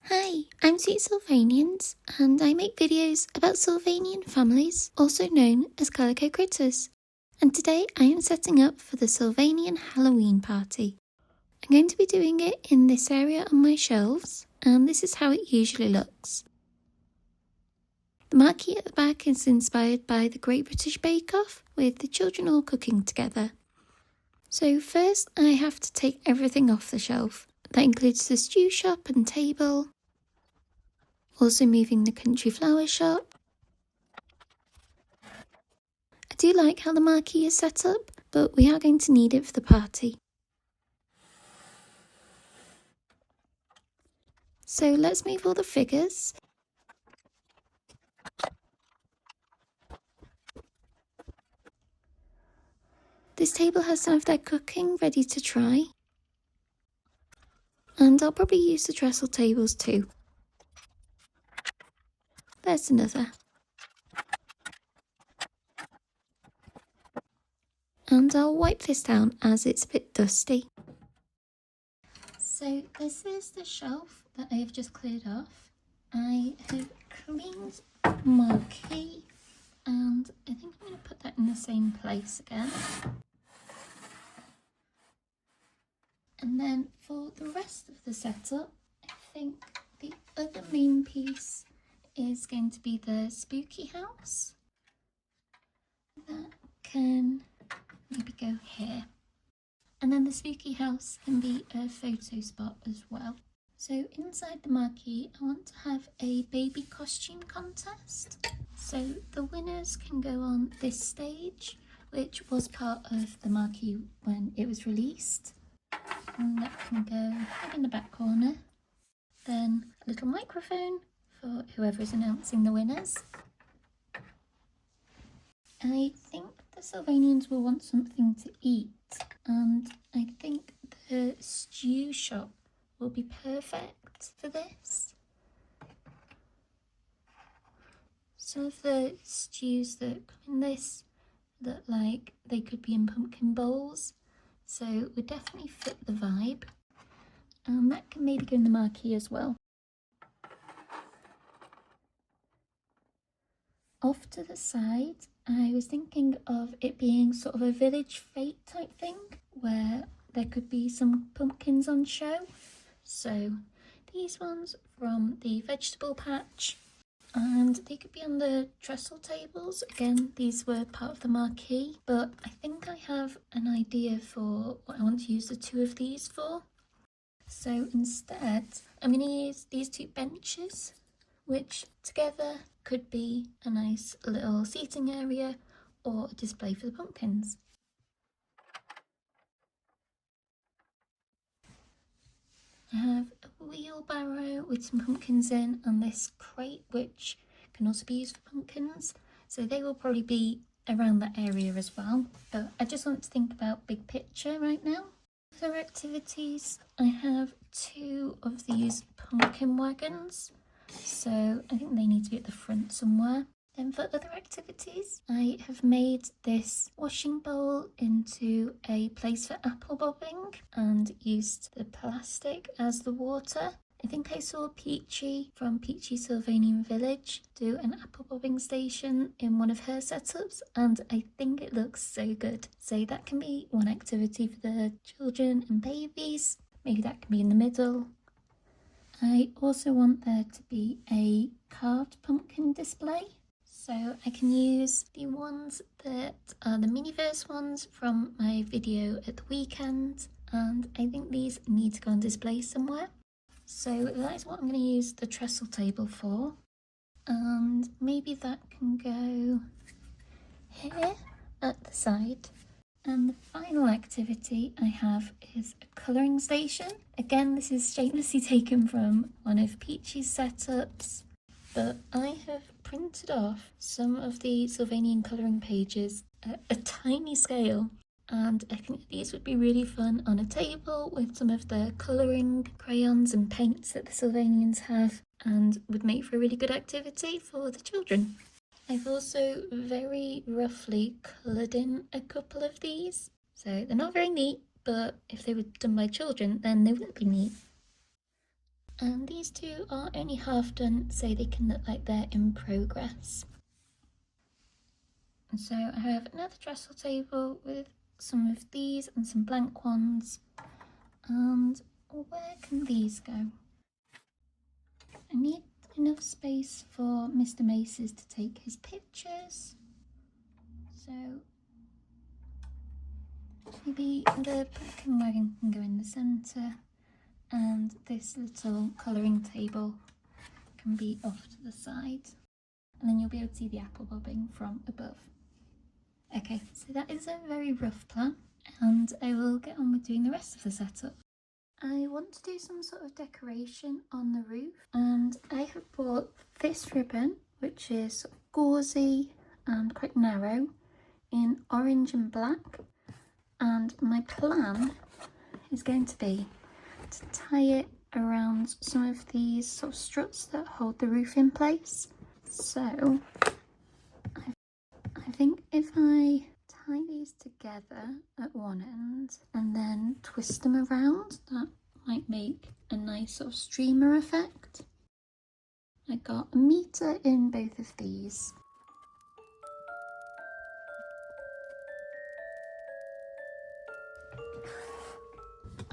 Hi, I'm Sweet Sylvanians, and I make videos about Sylvanian families, also known as Calico critters. And today I am setting up for the Sylvanian Halloween Party. I'm going to be doing it in this area on my shelves, and this is how it usually looks. The marquee at the back is inspired by the Great British Bake Off, with the children all cooking together. So first I have to take everything off the shelf. That includes the stew shop and table, also moving the country flower shop. I do like how the marquee is set up, but we are going to need it for the party. So let's move all the figures. This table has some of their cooking ready to try. And I'll probably use the trestle tables too. There's another. And I'll wipe this down as it's a bit dusty. So this is the shelf that I have just cleared off. I have cleaned the marquee and I think I'm going to put that in the same place again. And then for the rest of the setup, I think the other main piece is going to be the spooky house. That can maybe go here. And then the spooky house can be a photo spot as well. So inside the marquee, I want to have a baby costume contest. So the winners can go on this stage, which was part of the marquee when it was released. And that can go right in the back corner. Then a little microphone for whoever is announcing the winners. I think the Sylvanians will want something to eat, and I think the stew shop will be perfect for this. Some of the stews that come in this look like they could be in pumpkin bowls, so it would definitely fit the vibe. And that can maybe go in the marquee as well. Off to the side, I was thinking of it being sort of a village fete type thing, where there could be some pumpkins on show. So these ones from the vegetable patch, and they could be on the trestle tables. Again, these were part of the marquee, but I think I have an idea for what I want to use the two of these for. So instead, I'm going to use these two benches, which together could be a nice little seating area or a display for the pumpkins. I have a wheelbarrow with some pumpkins in and this crate which can also be used for pumpkins, so they will probably be around that area as well, but I just want to think about big picture right now. For activities, I have two of these pumpkin wagons, so I think they need to be at the front somewhere. Then for other activities, I have made this washing bowl into a place for apple bobbing and used the plastic as the water. I think I saw Peachy from Peachy Sylvanian Village do an apple bobbing station in one of her setups, and I think it looks so good. So that can be one activity for the children and babies. Maybe that can be in the middle. I also want there to be a carved pumpkin display. So I can use the ones that are the Miniverse ones from my video at the weekend, and I think these need to go on display somewhere. So that is what I'm going to use the trestle table for, and maybe that can go here at the side. And the final activity I have is a colouring station. Again, this is shamelessly taken from one of Peachy's setups, but I have printed off some of the Sylvanian colouring pages at a tiny scale, and I think these would be really fun on a table with some of the colouring crayons and paints that the Sylvanians have, and would make for a really good activity for the children. I've also very roughly coloured in a couple of these, so they're not very neat, but if they were done by children then they wouldn't be neat. And these two are only half done, so they can look like they're in progress. And so I have another trestle table with some of these and some blank ones. And where can these go? I need enough space for Mr. Maces to take his pictures. So maybe the pumpkin wagon can go in the centre, and this little colouring table can be off to the side. And then you'll be able to see the apple bobbing from above. Okay, so that is a very rough plan, and I will get on with doing the rest of the setup. I want to do some sort of decoration on the roof, and I have bought this ribbon, which is sort of gauzy and quite narrow in orange and black, and my plan is going to be to tie it around some of these sort of struts that hold the roof in place. So I think if I tie these together at one end and then twist them around, that might make a nice sort of streamer effect. I got a meter in both of these.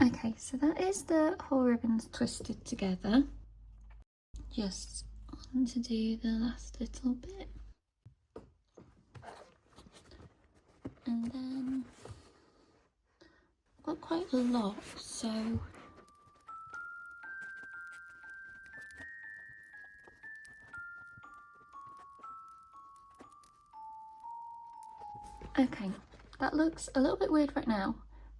Okay, so that is the whole ribbons twisted together. Just want to do the last little bit. And then I've got quite a lot, so okay, that looks a little bit weird right now,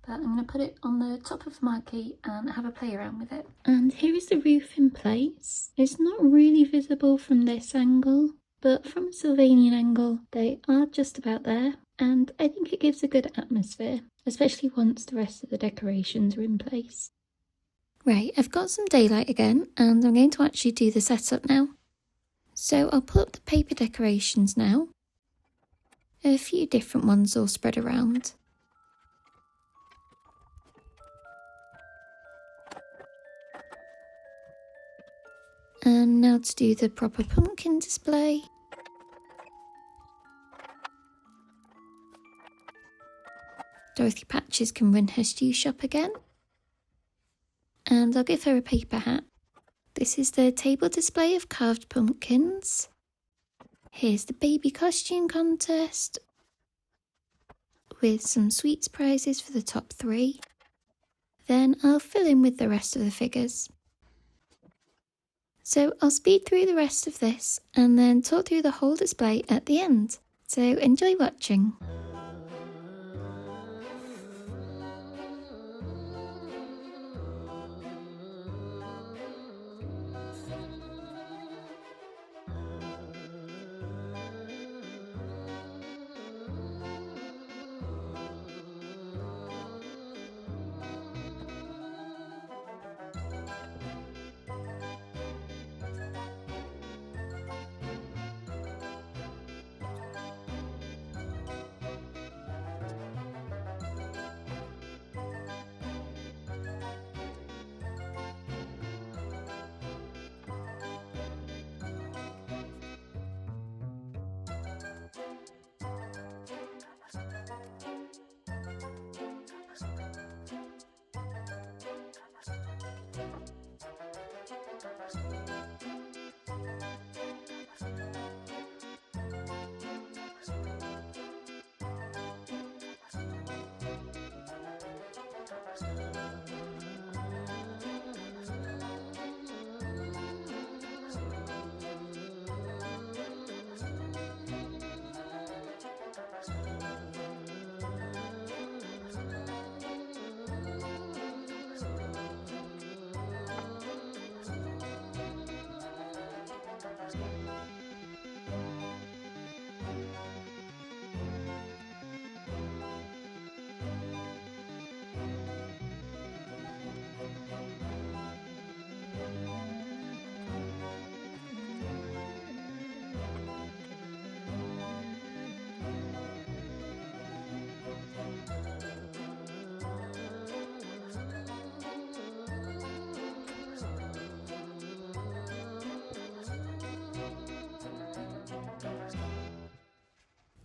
but I'm going to put it on the top of the marquee and have a play around with it. And here is the roof in place. It's not really visible from this angle, but from a Sylvanian angle they are just about there, and I think it gives a good atmosphere, especially once the rest of the decorations are in place. Right, I've got some daylight again, and I'm going to actually do the setup now. So I'll put up the paper decorations now. A few different ones all spread around. And now to do the proper pumpkin display. Dorothy Patches can run her stew shop again. And I'll give her a paper hat. This is the table display of carved pumpkins. Here's the baby costume contest with some sweets prizes for the top 3. Then I'll fill in with the rest of the figures. So I'll speed through the rest of this and then talk through the whole display at the end. So enjoy watching.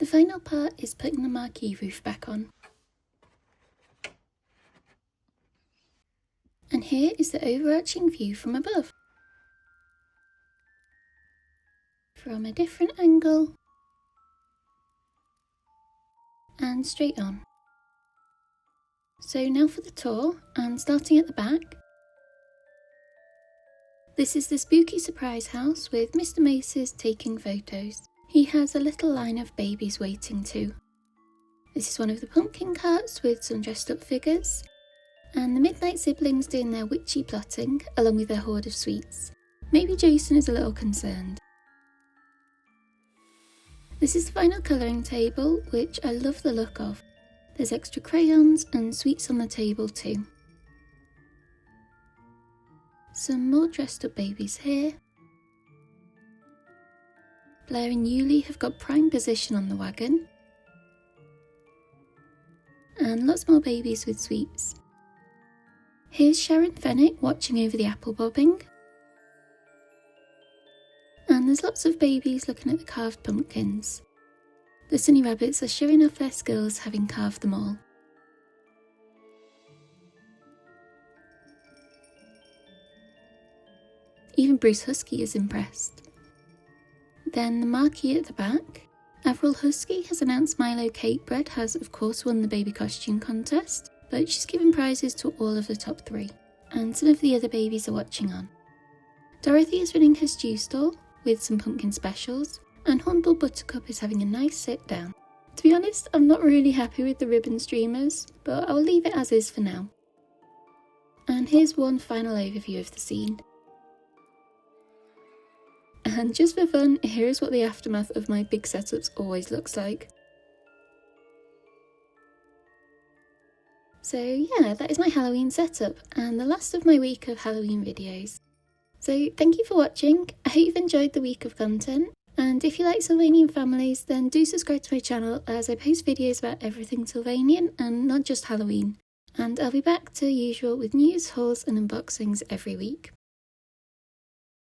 The final part is putting the marquee roof back on. And here is the overarching view from above. From a different angle and straight on. So now for the tour, and starting at the back. This is the spooky surprise house with Mr. Maces taking photos. He has a little line of babies waiting too. This is one of the pumpkin carts with some dressed up figures, and the Midnight siblings doing their witchy plotting along with their hoard of sweets. Maybe Jason is a little concerned. This is the final colouring table, which I love the look of. There's extra crayons and sweets on the table too. Some more dressed up babies here. Blair and Yuli have got prime position on the wagon. And lots more babies with sweets. Here's Sharon Fennick watching over the apple bobbing. And there's lots of babies looking at the carved pumpkins. The Sunny Rabbits are showing off their skills having carved them all. Even Bruce Husky is impressed. Then the marquee at the back. Avril Husky has announced Milo Cakebread has of course won the baby costume contest, but she's given prizes to all of the top 3, and some of the other babies are watching on. Dorothy is running her stew stall with some pumpkin specials, and Hornbill Buttercup is having a nice sit down. To be honest, I'm not really happy with the ribbon streamers, but I'll leave it as is for now. And here's one final overview of the scene. And just for fun, here is what the aftermath of my big setups always looks like. So yeah, that is my Halloween setup, and the last of my week of Halloween videos. So thank you for watching, I hope you've enjoyed the week of content, and if you like Sylvanian families then do subscribe to my channel as I post videos about everything Sylvanian and not just Halloween. And I'll be back to usual with news, hauls and unboxings every week.